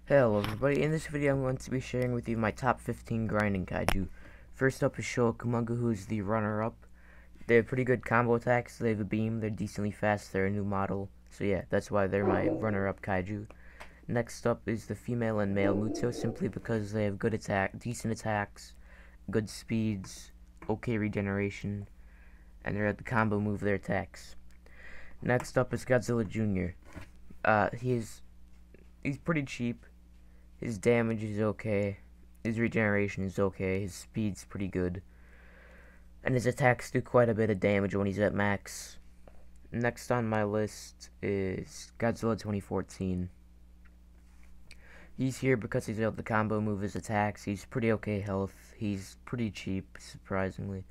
Hello everybody, in this video I'm going to be sharing with you my top 15 grinding kaiju. First up is Shokumanga, who's the runner-up. They have pretty good combo attacks, they have a beam, they're decently fast, they're a new model. So yeah, that's why they're my runner-up kaiju. Next up is the female and male Muto, simply because they have decent attacks, good speeds, okay regeneration, and they're at the combo move their attacks. Next up is Godzilla Jr. He's pretty cheap. His damage is okay, his regeneration is okay, his speed's pretty good, and his attacks do quite a bit of damage when he's at max. Next on my list is Godzilla 2014. He's here because he's able to combo move his attacks, he's pretty okay health, he's pretty cheap, surprisingly.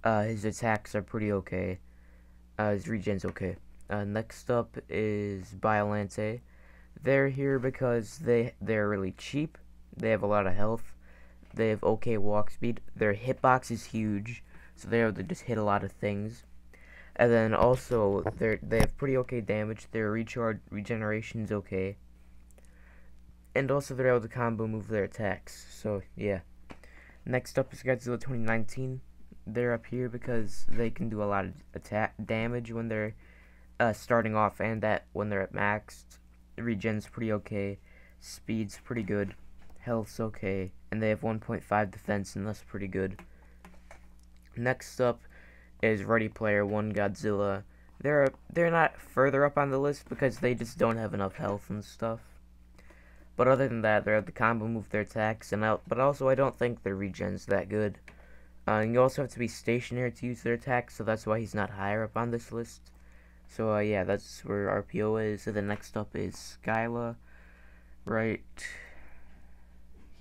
His attacks are pretty okay, his regen's okay. Next up is Biollante. They're here because they're really cheap, they have a lot of health, they have okay walk speed, their hitbox is huge, so they're able to just hit a lot of things. And then also, they have pretty okay damage, their regeneration is okay. And also they're able to combo move their attacks, so yeah. Next up is Godzilla 2019. They're up here because they can do a lot of attack damage when they're starting off, and that when they're at max. Regen's pretty okay, speed's pretty good, health's okay, and they have 1.5 defense, and that's pretty good. Next up is Ready Player One Godzilla. They're not further up on the list because they just don't have enough health and stuff. But other than that, they're able to combo move their attacks, but also I don't think their regen's that good. You also have to be stationary to use their attacks, so that's why he's not higher up on this list. So yeah, that's where RPO is. So the next up is Skyla, right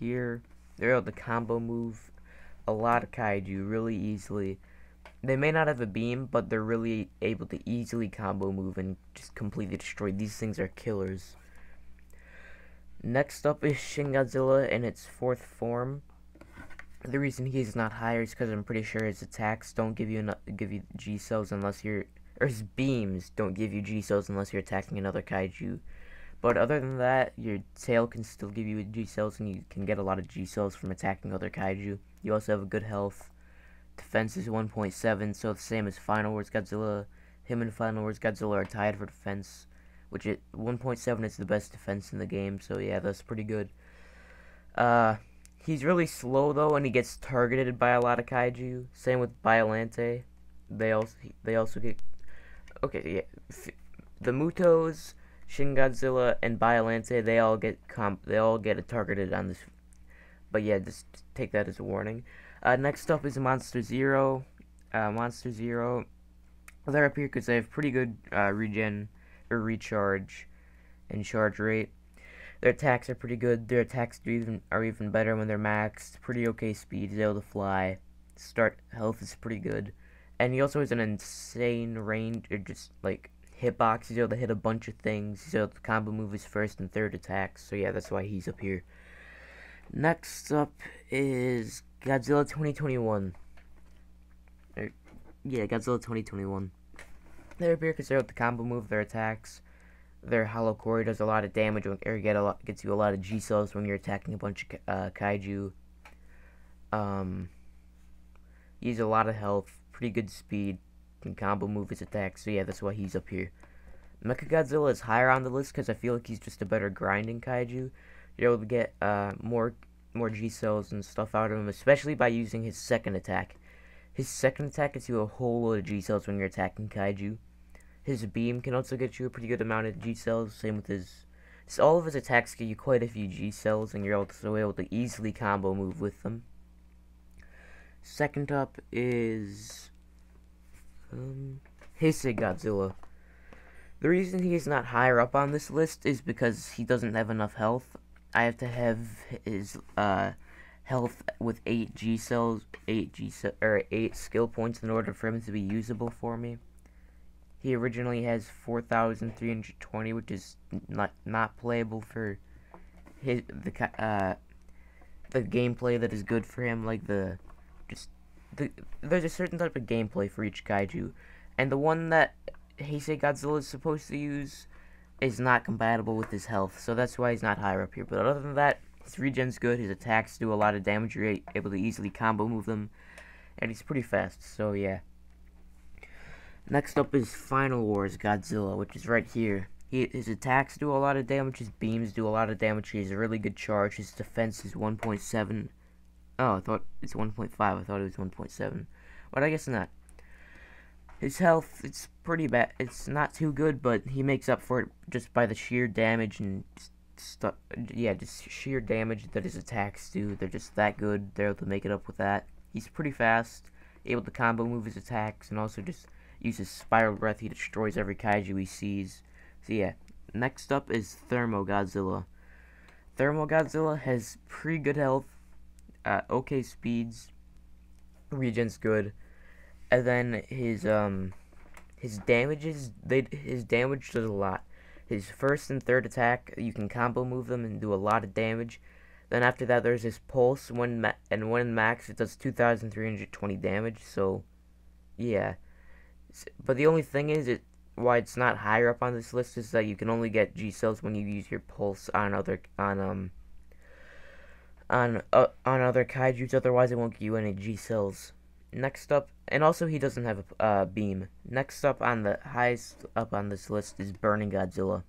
here. They're able to combo move a lot of kaiju really easily. They may not have a beam, but they're really able to easily combo move and just completely destroy. These things are killers. Next up is Shin Godzilla in its fourth form. The reason he's not higher is because I'm pretty sure his attacks don't give you G cells unless you're, or his beams don't give you G cells unless you're attacking another kaiju. But other than that, your tail can still give you G cells, and you can get a lot of G cells from attacking other kaiju. You also have a good health. Defense is 1.7, so the same as Final Wars Godzilla. Him and Final Wars Godzilla are tied for defense, which 1.7 is the best defense in the game. So yeah, that's pretty good. He's really slow though, and he gets targeted by a lot of kaiju. Same with Biollante. They also get. Okay, yeah. The Mutos, Shin Godzilla, and Biollante, they all get targeted on this. But yeah, just take that as a warning. Next up is Monster Zero. Monster Zero. They're up here because they have pretty good regen or recharge and charge rate. Their attacks are pretty good. Their attacks are even better when they're maxed. Pretty okay speed. He's able to fly. Health is pretty good. And he also has an insane range, or just like hitbox. He's able to hit a bunch of things. He's able to combo move his first and third attacks. So yeah, that's why he's up here. Next up is Godzilla 2021. Yeah, Godzilla 2021. They're up here because they're able to combo move their attacks. Their hollow core does a lot of damage, or gets you a lot of G cells when you're attacking a bunch of kaiju. He has a lot of health, pretty good speed, can combo move his attacks, so yeah, that's why he's up here. Mechagodzilla is higher on the list because I feel like he's just a better grinding kaiju. You're able to get more G cells and stuff out of him, especially by using his second attack. His second attack gets you a whole load of G cells when you're attacking kaiju. His beam can also get you a pretty good amount of G cells. Same with all of his attacks give you quite a few G cells, and you're also able to easily combo move with them. Second up is Heisei Godzilla. The reason he is not higher up on this list is because he doesn't have enough health. I have to have his health with 8 skill points in order for him to be usable for me. He originally has 4,320, which is not playable for the gameplay that is good for him. Like there's a certain type of gameplay for each kaiju, and the one that Heisei Godzilla is supposed to use is not compatible with his health, so that's why he's not higher up here. But other than that, his regen's good, his attacks do a lot of damage, you're able to easily combo move them, and he's pretty fast, so yeah. Next up is Final Wars Godzilla, which is right here. His attacks do a lot of damage, his beams do a lot of damage, he has a really good charge, his defense is 1.7. Oh, I thought it's 1.5, I thought it was 1.7. But I guess not. His health, it's pretty bad. It's not too good, but he makes up for it just by the sheer damage and stuff. Yeah, just sheer damage that his attacks do. They're just that good. They're able to make it up with that. He's pretty fast, able to combo move his attacks, and also just uses Spiral Breath. He destroys every kaiju he sees. So yeah, next up is Thermogodzilla. Thermogodzilla has pretty good health, okay speeds, regen's good. And then his damage does a lot. His first and third attack, you can combo move them and do a lot of damage. Then after that, there's his pulse. When max, it does 2,320 damage. So, yeah. But the only thing is, why it's not higher up on this list is that you can only get G cells when you use your pulse on other kaijus. Otherwise, it won't give you any G cells. Next up, and also he doesn't have a beam. Next up on the highest up on this list is Burning Godzilla.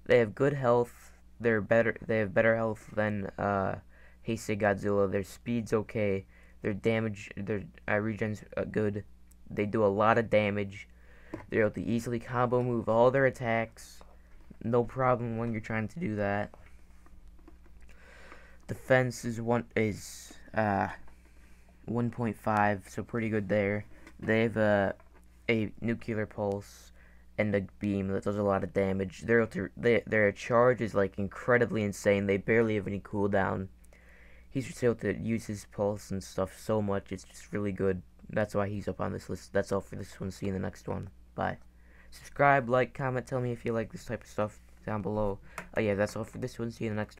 They have good health. They have better health than Heisei Godzilla. Their speed's okay. Their damage, their regen's good. They do a lot of damage. They're able to easily combo move all their attacks. No problem when you're trying to do that. Defense is 1.5, so pretty good there. They have a nuclear pulse and a beam that does a lot of damage. Their charge is like incredibly insane. They barely have any cooldown. He's just able to use his pulse and stuff so much. It's just really good. That's why he's up on this list. That's all for this one. See you in the next one. Bye. Subscribe, like, comment, tell me if you like this type of stuff down below. Oh yeah, that's all for this one. See you in the next one.